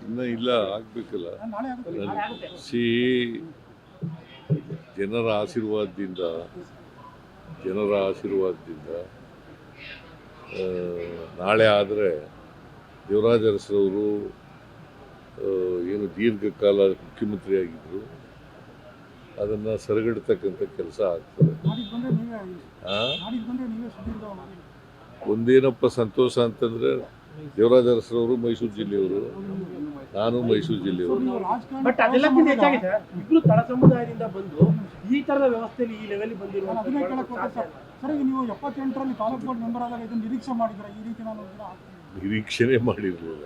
ಇನ್ನು ಇಲ್ಲ, ಆಗಬೇಕಲ್ಲ. ಸಿ ಜನರ ಆಶೀರ್ವಾದದಿಂದ ನಾಳೆ ಆದರೆ ದೇವರಾಜ ಅರಸರವರು ಏನು ದೀರ್ಘಕಾಲ ಮುಖ್ಯಮಂತ್ರಿ ಆಗಿದ್ದರು ಅದನ್ನು ಸರಿಗಟ್ಟತಕ್ಕಂಥ ಕೆಲಸ ಆಗ್ತದೆ. ಒಂದೇನಪ್ಪ ಸಂತೋಷ ಅಂತಂದರೆ ದೇವರಾಜ ಅರಸರವರು ಮೈಸೂರು ಜಿಲ್ಲೆಯವರು, ನಾನು ಮೈಸೂರು ಜಿಲ್ಲೆಯವರು. ಬಟ್ ಅದೆಲ್ಲಕ್ಕಿಂತ ಹೆಚ್ಚಾಗಿದೆ ಇಬ್ರು ತಳ ಸಮುದಾಯದಿಂದ ಬಂದು ಈ ತರದ ವ್ಯವಸ್ಥೆಯಲ್ಲಿ ಈ ಲೆವೆಲ್ ಬಂದಿರುವಂತ ಸರ್, ನೀವು 78ರಲ್ಲಿ ತಾಲೂಕು ಬೋರ್ಡ್ ಮೆಂಬರ್ ಆದಾಗ ಇದನ್ನು ನಿರೀಕ್ಷೆ ಮಾಡಿದ್ರೆ ಈ ರೀತಿ ನಾನು ನಿರೀಕ್ಷೆನೇ ಮಾಡಿರಲಿಲ್ಲ.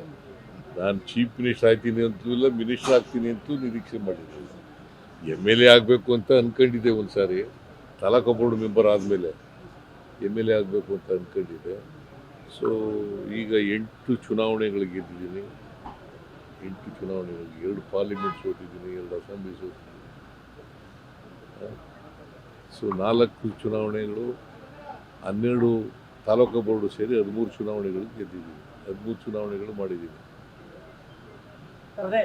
ನಾನು ಚೀಫ್ ಮಿನಿಸ್ಟರ್ ಆಗ್ತೀನಿ ಅಂತೂ ಇಲ್ಲ, ಮಿನಿಸ್ಟರ್ ಆಗ್ತೀನಿ ಅಂತೂ ನಿರೀಕ್ಷೆ ಮಾಡಿರಲಿಲ್ಲ. MLA ಆಗಬೇಕು ಅಂತ ಅಂದ್ಕೊಂಡಿದ್ದೆ ಒಂದು ಸಾರಿ, ತಾಲೂಕು ಬೋರ್ಡ್ ಮೆಂಬರ್ ಆದಮೇಲೆ MLA ಆಗಬೇಕು ಅಂತ ಅಂದ್ಕೊಂಡಿದ್ದೆ. ಸೊ ಈಗ 8 ಚುನಾವಣೆಗಳು ಗೆದ್ದಿದ್ದೀನಿ. 8 ಚುನಾವಣೆಗಳಿಗೆ 2 ಪಾರ್ಲಿಮೆಂಟ್ ಸೋತಿದ್ದೀನಿ, 2 ಅಸೆಂಬ್ಲಿ ಸೋತಿದ್ದೀನಿ. ಸೊ 4 ಚುನಾವಣೆಗಳು, 12 ತಾಲೂಕು ಬೋರ್ಡು ಸೇರಿ 13 ಚುನಾವಣೆಗಳು ಗೆದ್ದಿದ್ದೀನಿ, 13 ಚುನಾವಣೆಗಳು ಮಾಡಿದ್ದೀನಿ. ಅದೇ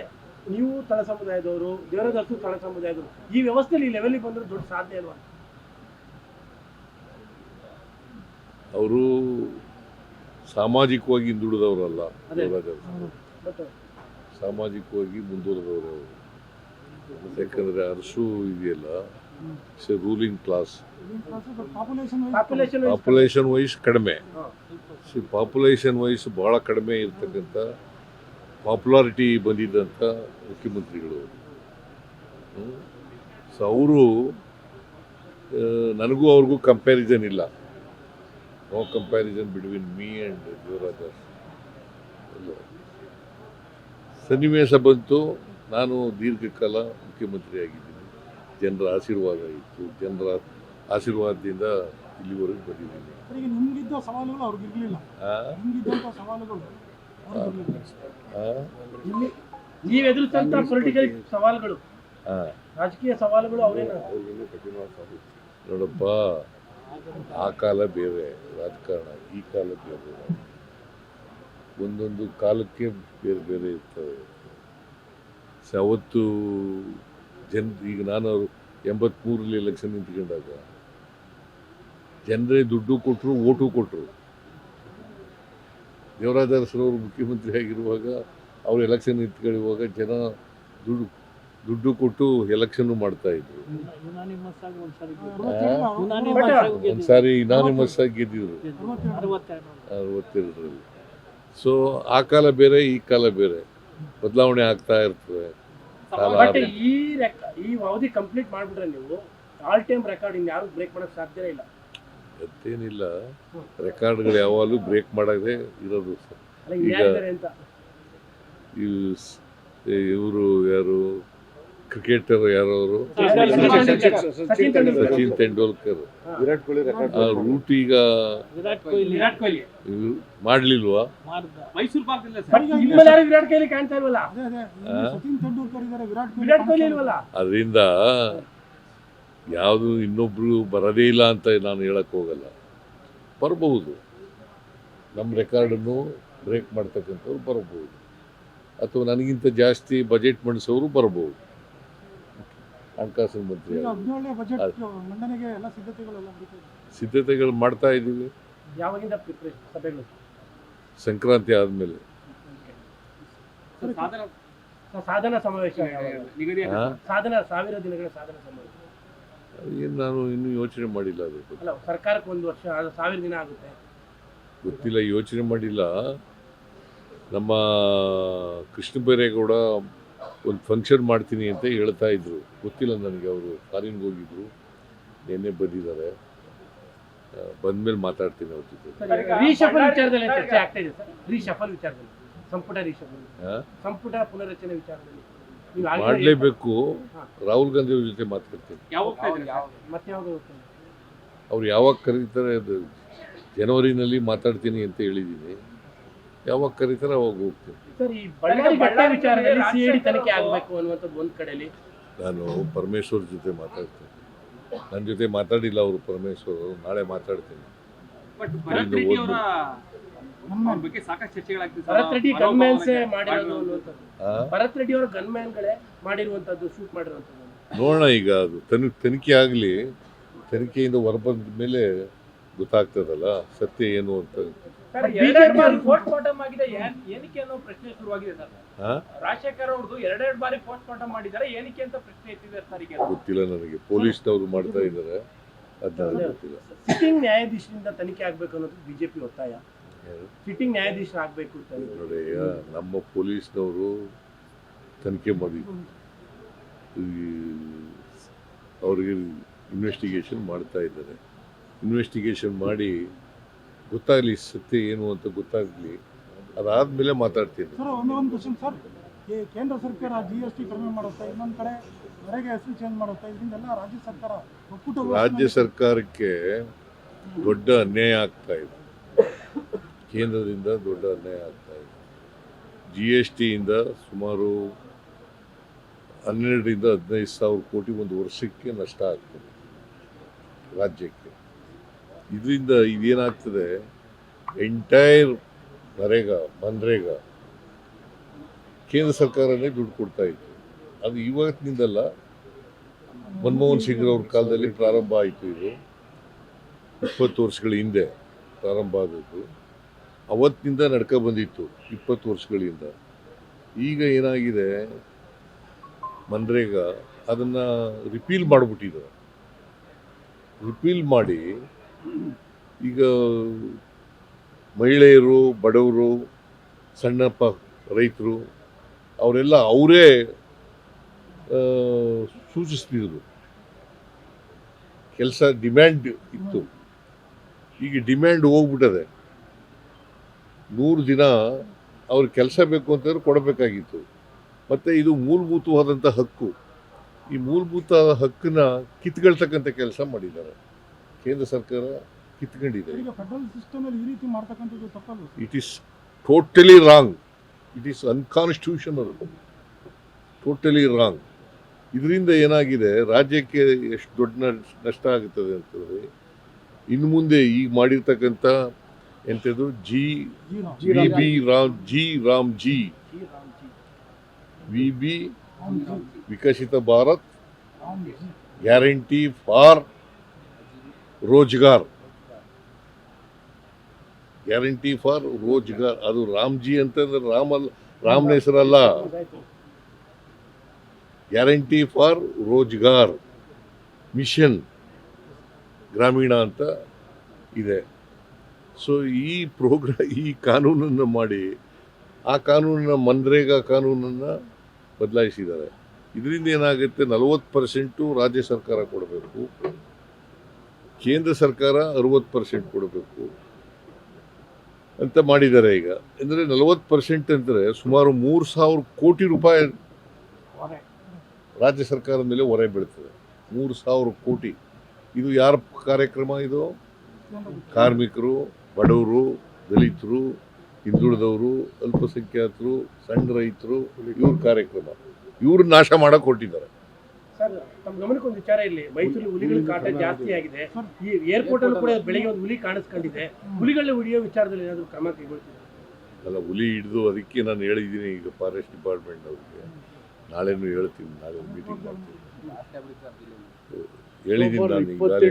ನೀವು ತಳ ಸಮುದಾಯದವರು, ದೇವರಾಜ ತಳ ಸಮುದಾಯದವರು, ಈ ವ್ಯವಸ್ಥೆಯಲ್ಲಿ ಈ ಲೆವೆಲ್ ಬಂದ್ರೆ ದೊಡ್ಡ ಸಾಧ್ಯ ಅಲ್ವಾ? ಅವರು ಸಾಮಾಜಿಕವಾಗಿ ಹಿಂದುಳಿದವರಲ್ಲ, ದೇವರಾಜ ಸಾಮಾಜಿಕವಾಗಿ ಮುಂದುವರೆದವರು. ಯಾಕಂದರೆ ಅರಸು ಇದೆಯಲ್ಲ, ರೂಲಿಂಗ್ ಕ್ಲಾಸ್, ಪಾಪ್ಯುಲೇಷನ್ ವೈಸ್ ಕಡಿಮೆ. ಪಾಪ್ಯುಲೇಷನ್ ವೈಸ್ ಭಾಳ ಕಡಿಮೆ ಇರ್ತಕ್ಕಂಥ ಪಾಪ್ಯುಲಾರಿಟಿ ಬಂದಿದ್ದಂಥ ಮುಖ್ಯಮಂತ್ರಿಗಳು. ಸೊ ಅವರು, ನನಗೂ ಅವ್ರಿಗೂ ಕಂಪ್ಯಾರಿಸನ್ ಇಲ್ಲ. No comparison between me and Devaraj. ಸನ್ನಿವೇಶ ಬಂತು, ನಾನು ದೀರ್ಘಕಾಲ ಮುಖ್ಯಮಂತ್ರಿ ಆಗಿದ್ದೀನಿ, ಜನರ ಆಶೀರ್ವಾದ ಇತ್ತು, ಜನರ ಆಶೀರ್ವಾದದಿಂದ ಇಲ್ಲಿವರೆಗೂ ಬಂದಿದ್ದೀನಿ. ನಿಮ್ಗಿದ್ದ ಸವಾಲುಗಳು ಅವ್ರಿಗೆ ಇರಲಿಲ್ಲ. ಸವಾಲುಗಳು ನೀವು ಎದುರಿಸಂತ ಪೊಲಿಟಿಕಲ್ ಸವಾಲುಗಳು, ರಾಜಕೀಯ ಸವಾಲುಗಳು ಅವರೇನ? ನೋಡಪ್ಪ, ಆ ಕಾಲ ಬೇರೆ ರಾಜಕಾರಣ, ಈ ಕಾಲ ಬೇರೆ. ಒಂದೊಂದು ಕಾಲಕ್ಕೆ ಬೇರೆ ಬೇರೆ ಇರ್ತವೆ. ಅವತ್ತು ಈಗ ನಾನು 83ರಲ್ಲಿ ಎಲೆಕ್ಷನ್ ನಿಂತ್ಕೊಂಡಾಗ ಜನರೇ ದುಡ್ಡು ಕೊಟ್ಟರು, ಓಟು ಕೊಟ್ಟರು. ದೇವರಾಜ ಅರಸರವರು ಮುಖ್ಯಮಂತ್ರಿ ಆಗಿರುವಾಗ, ಅವರು ಎಲೆಕ್ಷನ್ ನಿಂತ್ಕೊಳ್ಳುವಾಗ ಜನ ದುಡ್ಡು ಕೊಟ್ಟು ಎಲೆಕ್ಷನ್ ಮಾಡ್ತಾ ಇದ್ರು. ಒಂದ್ಸಾರಿ ಯುನಾನಿಮಸ್ ಆಗಿ ಗೆದ್ದಿದ್ರು 62ರಲ್ಲಿ. ಸೊ ಆ ಕಾಲ ಬೇರೆ, ಈ ಕಾಲ ಬೇರೆ, ಬದಲಾವಣೆ ಆಗ್ತಾ ಇರ್ತದೆ. ಈ ಅವಧಿ ಕಂಪ್ಲೀಟ್ ಮಾಡ್ಬಿಟ್ರೆ ನೀವು ಆಲ್ ಟೈಮ್ ರೆಕಾರ್ಡ್ ಇನ್ಯಾರು ಬ್ರೇಕ್ ಮಾಡಕ್ ಸಾಧ್ಯನೇ ಇಲ್ಲ. ಮತ್ತೇನಿಲ್ಲ, ರೆಕಾರ್ಡ್ಗಳು ಯಾವಾಗಲೂ ಬ್ರೇಕ್ ಮಾಡೋದೇ ಇರೋದು. ಈಗ ಇವರು ಯಾರು, ಕ್ರಿಕೆಟರ್ ಯಾರವರು, ಸಚಿನ್ ತೆಂಡೂಲ್ಕರ್, ವಿರಾಟ್ ಕೊಹ್ಲಿ ರೂಟ್ ಈಗ ಮಾಡ್ಲಿಲ್ವಾ? ಮೈಸೂರು ಭಾಗದಲ್ಲಿ ವಿರಾಟ್ ಕೊಹ್ಲಿ ಕಾಣ್ತಾ ಇಲ್ವಲ್ಲ? ವಿರಾಟ್ ಕೊಹ್ಲಿ ಇಲ್ವಲ್ಲ? ಅದರಿಂದ ಯಾವುದು ಇನ್ನೊಬ್ರು ಬರೋದೇ ಇಲ್ಲ ಅಂತ ನಾನು ಹೇಳಕ್ ಹೋಗಲ್ಲ. ಬರಬಹುದು, ನಮ್ಮ ರೆಕಾರ್ಡನ್ನು ಬ್ರೇಕ್ ಮಾಡ್ತಕ್ಕಂಥವ್ರು ಬರಬಹುದು, ಅಥವಾ ನನಗಿಂತ ಜಾಸ್ತಿ ಬಜೆಟ್ ಮಂಡಿಸೋರು ಬರಬಹುದು. ಹಣಕಾಸಿನ ಮಂತ್ರಿ ಸಿದ್ಧತೆಗಳು ಮಾಡ್ತಾ ಇದ್ದೀವಿ. ಯಾವಾಗಿಂದ ಸಭೆಗಳು? ಸಂಕ್ರಾಂತಿ ಆದಮೇಲೆ. ಸಾಧನಾ ಸಮಾವೇಶ, ಸಾಧನಾ 1000 ದಿನಗಳ ಸಾಧನಾ ಸಮಾವೇಶ ಏನು ನಾನು ಇನ್ನೂ ಯೋಚನೆ ಮಾಡಿಲ್ಲ. ಅದು ಅಲ್ಲ, ಸರ್ಕಾರಕ್ಕೆ 1 ವರ್ಷ, 1000 ದಿನ ಆಗುತ್ತೆ, ಗೊತ್ತಿಲ್ಲ, ಯೋಚನೆ ಮಾಡಿಲ್ಲ. ನಮ್ಮ ಕೃಷ್ಣ ಬೈರೇಗೌಡ ಒಂದು ಫಂಕ್ಷನ್ ಮಾಡ್ತೀನಿ ಅಂತ ಹೇಳ್ತಾ ಇದ್ರು, ಗೊತ್ತಿಲ್ಲ ನನಗೆ. ಅವರು ಫಾರಿನ್ಗೆ ಹೋಗಿದ್ರು, ನಿನ್ನೆ ಬಂದಿದ್ದಾರೆ. ಬಂದ್ಮೇಲೆ ಮಾತಾಡ್ತೀನಿ ಅವ್ರ ಜೊತೆ. ರೀಶಫಲ್ ವಿಚಾರದಲ್ಲಿ ಚರ್ಚೆ ಆಗ್ತಾ ಇದೆ ಸರ್. ರೀಶಫಲ್ ವಿಚಾರದಲ್ಲಿ, ಸಂಪುಟ ಪುನರಚನೆ ವಿಚಾರದಲ್ಲಿ ಮಾಡಲೇಬೇಕು. ರಾಹುಲ್ ಗಾಂಧಿ ಅವ್ರ ಜೊತೆ ಮಾತಾಡ್ತೀನಿ. ಮತ್ತೆ ಯಾವುದು ಅವ್ರು ಯಾವಾಗ ಕರೀತಾರೆ, ಅದು ಜನವರಿನಲ್ಲಿ ಮಾತಾಡ್ತೀನಿ ಅಂತ ಹೇಳಿದ್ದೀನಿ. ಯಾವಾಗ ಕರೀತಾರೆ ಅವಾಗ ಹೋಗ್ತೀನಿ. ಸರ್, ಈ ಬಳ್ಳಾರಿ ಘಟನೆ ವಿಚಾರದಲ್ಲಿ ಸಿಐಡಿ ತನಿಖೆ ಆಗಬೇಕು ಅನ್ನುವಂಥದ್ದು ಒಂದು ಕಡೆಯಲ್ಲಿ ನಾನು ಪರಮೇಶ್ವರ್ ಜೊತೆ ಮಾತಾಡ್ತೀನಿ. ನನ್ನ ಜೊತೆ ಮಾತಾಡಿಲ್ಲ ಅವರು, ಪರಮೇಶ್ವರ್ ಅವರು. ನಾಳೆ ಮಾತಾಡ್ತೀನಿ. ನಮ್ಮ ಅವ್ರ ಬಗ್ಗೆ ಸಾಕಷ್ಟು ಚರ್ಚೆಗಳಾಗ್ತಿದೆ ಭರತ್ ರೆಡ್ಡಿ ಗನ್ಮ್ಯಾನ್ಸೇ ಮಾಡಿರೋದು ಅನ್ನುವಂಥದ್ದು. ಆ? ಭರತ್ ರೆಡ್ಡಿ ಅವರ ಗನ್ಮ್ಯಾನ್ಗಳೇ ಮಾಡಿರುವಂತದ್ದು, ಶೂಟ್ ಮಾಡಿರುವಂತದ್ದು. ನೋಡೋಣ ಈಗ ಅದು ತನಿಖೆ ಆಗಲಿ, ತನಿಖೆಯಿಂದ ಹೊರಬಂದ ಮೇಲೆ ಗೊತ್ತಾಗ್ತದಲ್ಲ ಸತ್ಯ ಏನು ಅಂತ. ಎರಡೆರಡು ಬಾರಿ ಪೋಸ್ಟ್ ಮಾರ್ಟಮ್ ಆಗಿದೆ, ಏನಕ್ಕೆ ಅನ್ನೋ ಪ್ರಶ್ನೆ ಶುರುವಾಗಿದೆ ಸರ್. ಹಾ? ರಾಜಶೇಖರ್ ಅವ್ರದ್ದು ಎರಡೆರಡು ಬಾರಿ ಪೋಸ್ಟ್ ಮಾರ್ಟಮ್ ಮಾಡಿದ್ದಾರೆ, ಏನಕ್ಕೆ ಅಂತ ಪ್ರಶ್ನೆ ಎತ್ತಿದ್ದಾರೆ ಸರ್. ಈಗ ಗೊತ್ತಿಲ್ಲ ನನಗೆ, ಪೊಲೀಸ್ನವರು ಮಾಡ್ತಾ ಇದ್ದಾರೆ, ಅದನ್ನ ಗೊತ್ತಿಲ್ಲ. ಸಿಟ್ಟಿಂಗ್ ನ್ಯಾಯಾಧೀಶರಿಂದ ತನಿಖೆ ಆಗ್ಬೇಕು ಅನ್ನೋದು ಬಿಜೆಪಿ ಒತ್ತಾಯ. ಸಿಟ್ಟಿಂಗ್ ನ್ಯಾಯಾಧೀಶರು ಆಗ್ಬೇಕು ತನಿಖೆ. ನೋಡಿ, ನಮ್ಮ ಪೊಲೀಸ್ನವರು ತನಿಖೆ ಮಾಡಿ ಅವ್ರಿಗೆ ಇನ್ವೆಸ್ಟಿಗೇಷನ್ ಮಾಡ್ತಾ ಇದ್ದಾರೆ. ಇನ್ವೆಸ್ಟಿಗೇಷನ್ ಮಾಡಿ ಗೊತ್ತಾಗಲಿ ಸತ್ಯ ಏನು ಅಂತ ಗೊತ್ತಾಗಲಿ, ಅದಾದ್ಮೇಲೆ ಮಾತಾಡ್ತೀನಿ. ಸರ್ ಒಂದು ಕ್ವಶನ್ ಸರ್, ಈ ಕೇಂದ್ರ ಸರ್ಕಾರ GST ಕಡಿಮೆ ಮಾಡುತ್ತೆ, ಇನ್ನೊಂದು ಕಡೆ ಹೊರಗೆ ಹೆಸರು ಚೇಂಜ್ ಮಾಡುತ್ತೆ, ಇದರಿಂದೆಲ್ಲ ರಾಜ್ಯ ಸರ್ಕಾರ ಒಕ್ಕೂಟ ರಾಜ್ಯ ಸರ್ಕಾರಕ್ಕೆ ದೊಡ್ಡ ಅನ್ಯಾಯ ಆಗ್ತಾ ಇದೆ, ಕೇಂದ್ರದಿಂದ ದೊಡ್ಡ ಅನ್ಯಾಯ ಆಗ್ತಾ ಇದೆ. GSTಯಿಂದ ಸುಮಾರು 12ರಿಂದ 15 ಸಾವಿರ ಕೋಟಿ ಒಂದು ವರ್ಷಕ್ಕೆ ನಷ್ಟ ಆಗ್ತದೆ ರಾಜ್ಯಕ್ಕೆ. ಇದರಿಂದ ಇದೇನಾಗ್ತದೆ, ಎಂಟೈರ್ ಮನ್ರೇಗಾ ಕೇಂದ್ರ ಸರ್ಕಾರನೇ ದುಡ್ಡು ಕೊಡ್ತಾ ಇತ್ತು. ಅದು ಇವತ್ತಿನಿಂದಲ್ಲ, ಮನಮೋಹನ್ ಸಿಂಗ್ ಅವ್ರ ಕಾಲದಲ್ಲಿ ಪ್ರಾರಂಭ ಆಯಿತು. ಇದು 20 ವರ್ಷಗಳ ಹಿಂದೆ ಪ್ರಾರಂಭ ಆದದ್ದು, ಅವತ್ತಿನಿಂದ ನಡ್ಕ ಬಂದಿತ್ತು 20 ವರ್ಷಗಳಿಂದ. ಈಗ ಏನಾಗಿದೆ, ಮನ್ರೇಗಾ ಅದನ್ನು ರಿಪೀಲ್ ಮಾಡಿಬಿಟ್ಟಿದ್ದಾರೆ. ರಿಪೀಲ್ ಮಾಡಿ ಈಗ ಮಹಿಳೆಯರು, ಬಡವರು, ಸಣ್ಣ ರೈತರು ಅವರೆಲ್ಲ ಅವರೇ ಸೂಚಿಸ್ತಿದ್ರು. ಕೆಲಸ ಡಿಮ್ಯಾಂಡ್ ಇತ್ತು, ಈಗ ಡಿಮ್ಯಾಂಡ್ ಹೋಗ್ಬಿಟ್ಟದೆ. 100 ದಿನ ಅವ್ರ ಕೆಲಸ ಬೇಕು ಅಂತಂದ್ರೆ ಕೊಡಬೇಕಾಗಿತ್ತು. ಮತ್ತು ಇದು ಮೂಲಭೂತವಾದಂಥ ಹಕ್ಕು. ಈ ಮೂಲಭೂತ ಹಕ್ಕನ್ನ ಕಿತ್ಕೊಳ್ತಕ್ಕಂಥ ಕೆಲಸ ಮಾಡಿದ್ದಾರೆ ಕೇಂದ್ರ ಸರ್ಕಾರ, ಕಿತ್ಕೊಂಡಿದೆ. ಈಗ ಫೆಡರಲ್ ಸಿಸ್ಟಮ್ ಅಲ್ಲಿ ಈ ರೀತಿ ಮಾಡ್ತಕ್ಕಂಥದ್ದು ತಪ್ಪಲ್ಲ. It is totally wrong, it is unconstitutional, totally wrong. ಇದರಿಂದ ಏನಾಗಿದೆ, ರಾಜ್ಯಕ್ಕೆ ಎಷ್ಟು ದೊಡ್ಡ ನಷ್ಟ ಆಗುತ್ತದೆ ಅಂತಂದರೆ, ಇನ್ನು ಮುಂದೆ ಈಗ ಮಾಡಿರ್ತಕ್ಕಂಥ ಎಂಥದ್ದು VB Viksit Bharat guarantee for Rozgar, guarantee for Rozgar. ಅದು ರಾಮ್ಜಿ ಅಂತಂದ್ರೆ ರಾಮನ ಹೆಸರಲ್ಲ, ಗ್ಯಾರಂಟಿ ಫಾರ್ ರೋಜ್ಗಾರ್ ಮಿಷನ್ ಗ್ರಾಮೀಣ ಅಂತ ಇದೆ. ಸೊ ಈ ಕಾನೂನನ್ನು ಮಾಡಿ, ಆ ಕಾನೂನನ್ನು ಮನ್ರೇಗಾ ಕಾನೂನನ್ನು ಬದಲಾಯಿಸಿದ್ದಾರೆ. ಇದರಿಂದ ಏನಾಗುತ್ತೆ, 40% ರಾಜ್ಯ ಸರ್ಕಾರ ಕೊಡಬೇಕು, ಕೇಂದ್ರ ಸರ್ಕಾರ 60% ಕೊಡಬೇಕು ಅಂತ ಮಾಡಿದ್ದಾರೆ. ಈಗ ಅಂದರೆ 40% ಅಂದರೆ ಸುಮಾರು 3,000 ಕೋಟಿ ರೂಪಾಯಿ ರಾಜ್ಯ ಸರ್ಕಾರದ ಮೇಲೆ ಹೊರೆ ಬೀಳ್ತದೆ. 3,000 ಕೋಟಿ. ಇದು ಯಾರ ಕಾರ್ಯಕ್ರಮ? ಇದು ಕಾರ್ಮಿಕರು, ಬಡವರು, ದಲಿತರು, ಹಿಂದುಳಿದವರು, ಅಲ್ಪಸಂಖ್ಯಾತರು, ಸಣ್ಣ ರೈತರು, ಇವ್ರ ಕಾರ್ಯಕ್ರಮ. ಇವ್ರು ನಾಶ ಮಾಡಕ್ಕೆ ಹೊರಟಿದ್ದಾರೆ. ಸರ್, ತಮ್ಮ ಗಮನಕ್ಕೆ ಒಂದು ವಿಚಾರ, ಇಲ್ಲಿ ಮೈಸೂರಲ್ಲಿ ಹುಲಿಗಳ ಕಾಟ ಜಾಸ್ತಿ ಆಗಿದೆ. ಈ ಏರ್ಪೋರ್ಟ್ ಅಲ್ಲೂ ಕೂಡ ಬೆಳಿಗ್ಗೆ ಒಂದು ಹುಲಿ ಕಾಣಿಸ್ಕೊಂಡಿದೆ. ಹುಲಿಗಳನ್ನ ಹಿಡಿಯೋ ವಿಚಾರದಲ್ಲಿ ಏನಾದರೂ ಕ್ರಮ ಕೈಗೊಳ್ತಿದೆ? ಅಲ್ಲ, ಹುಲಿ ಹಿಡಿದು ಅದಕ್ಕೆ ನಾನು ಹೇಳಿದ್ದೀನಿ ಈಗ ಫಾರೆಸ್ಟ್ ಡಿಪಾರ್ಟ್ಮೆಂಟ್ ಅವ್ರಿಗೆ. ನಾಳೆನೂ ಹೇಳ್ತೀನಿ, ನಾಳೆ ಮೀಟಿಂಗ್ ಮಾಡ್ತೀನಿ. ಹೇಳಿದ್ದೀನಿ ನಾನು ಈಗಾಗಲೇ.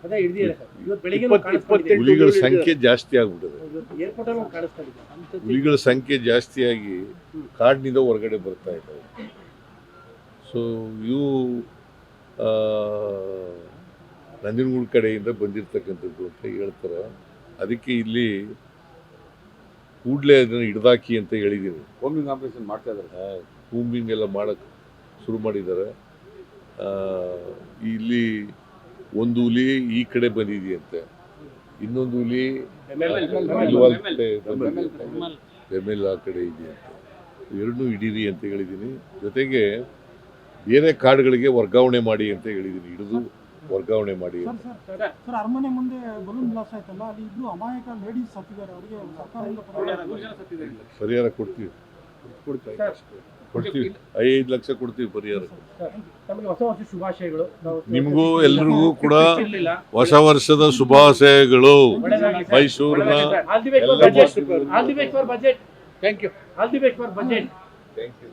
ಅದೇ ಹಿಡಿದಿದೆ ಸರ್. ಇವತ್ತು ಬೆಳಿಗ್ಗೆ ಕಾಣಿಸ್ಕೊಂಡಿದೆ. ಹುಲಿಗಳ ಸಂಖ್ಯೆ ಜಾಸ್ತಿ ಆಗ್ಬಿಟ್ಟಿದೆ. ಏರ್ಪೋರ್ಟ್ ಅಲ್ಲಿ ಕಾಣಿಸ್ಕೊಂಡಿದೆ. ಹುಲಿಗಳ ಸಂಖ್ಯೆ ಜಾಸ್ತಿಯಾಗಿ ಕಾಡಿನಿಂದ ಹೊರಗಡೆ ಬರ್ತಾ ಇದ್ದಾವೆ. ಸೊ ಇವು ನಂಜನಗೂಡು ಕಡೆಯಿಂದ ಬಂದಿರತಕ್ಕಂಥದ್ದು ಅಂತ ಹೇಳ್ತಾರೆ. ಅದಕ್ಕೆ ಇಲ್ಲಿ ಕೂಡಲೇ ಅದನ್ನು ಹಿಡ್ದಾಕಿ ಅಂತ ಹೇಳಿದ್ದೀನಿ. ಹೋಮಿಂಗ್ ಆಪರೇಷನ್ ಮಾಡ್ತಾ ಇದ್ದಾರೆ, ಕೂಂಬಿಂಗ್ ಎಲ್ಲ ಮಾಡೋಕ್ಕೆ ಶುರು ಮಾಡಿದ್ದಾರೆ. ಇಲ್ಲಿ ಒಂದು ಹುಲಿ ಈ ಕಡೆ ಬಂದಿದೆಯಂತೆ, ಇನ್ನೊಂದು ಹುಲಿ ಬೆಮೆಲ್ ಆ ಕಡೆ ಇದೆಯಂತೆ. ಎರಡನ್ನೂ ಹಿಡೀರಿ ಅಂತ ಹೇಳಿದ್ದೀನಿ. ಜೊತೆಗೆ ಬೇರೆ ಕಾಡುಗಳಿಗೆ ವರ್ಗಾವಣೆ ಮಾಡಿ ಅಂತ ಹೇಳಿದ್ದೀನಿ, ಹಿಡಿದು ವರ್ಗಾವಣೆ ಮಾಡಿ. ಸರ್, ಅರಮನೆ ಮುಂದೆ ಬಲೂನ್ ಬ್ಲಾಸ್ಟ್ ಆಯ್ತಲ್ಲ, ಅಲ್ಲಿ ಇಬ್ರು ಅಮಾಯಕ ಲೇಡೀಸ್ ಸತ್ತಿದ್ದಾರೆ. ಅವರಿಗೆ ಸರ್ಕಾರದಿಂದ ಪರಿಹಾರ ಕೊಡ್ತೀವಿ. ಕೊಡ್ತೀವಿ, 5 ಲಕ್ಷ ಕೊಡ್ತೀವಿ ಪರಿಹಾರ. ಸರ್, ತಮಗೆ ಹೊಸ ವರ್ಷ ಶುಭಾಶಯಗಳು. ನಿಮಗೂ ಎಲ್ರಿಗೂ ಕೂಡ ಇರ್ಲಿಲ್ಲ. ಹೊಸ ವರ್ಷದ ಶುಭಾಶಯಗಳು. ಒಳ್ಳೆದಾಗ್ಲಿ ಸರ್. ಮೈಸೂರಿನ ಒಳ್ಳೆದಾಗ್ಲಿ sir. All the best for ಎಲ್ಲ budget. ಬಾಕಿಗಳು. All the best for budget. Thank you. All the best for budget. Thank you.